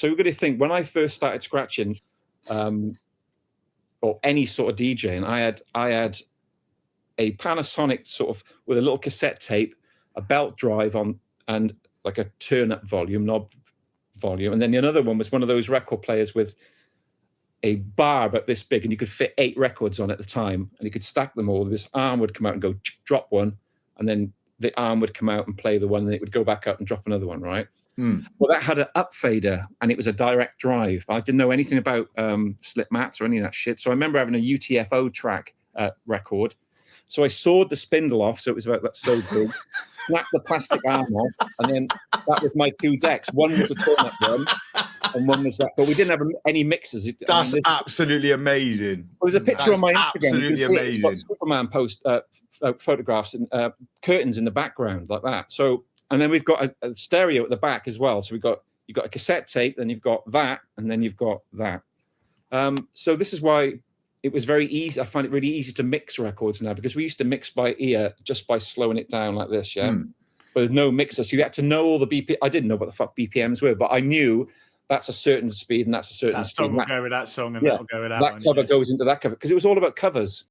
So you've got to think, when I first started scratching, or any sort of DJing, I had a Panasonic sort of with a little cassette tape, a belt drive on, and like a turn-up volume, knob volume. And then another one was one of those record players with a bar about this big, and you could fit 8 records on at the time, and you could stack them all. This arm would come out and go drop one, and then the arm would come out and play the one, and then it would go back up and drop another one, right? Well, that had an up fader, and it was a direct drive. I didn't know anything about slip mats or any of that shit. So I remember having a UTFO track record. So I sawed the spindle off, so it was about that so big, snapped the plastic arm off, and then that was my 2 decks. One was a turn-up one, and one was that. But we didn't have any mixers. That's absolutely amazing. There's a picture on my Instagram. Absolutely amazing. It's got Superman photographs and curtains in the background like that. So, and then we've got a stereo at the back as well. So you've got a cassette tape, then you've got that, and then you've got that. So this is why it was very easy. I find it really easy to mix records now, because we used to mix by ear just by slowing it down like this, yeah. But there's no mixer, so you had to know all the BPM. I didn't know what the fuck BPMs were, but I knew that's a certain speed and that's a certain speed. That song will go with that song, and that will go with that one. That cover goes into that cover, because it was all about covers.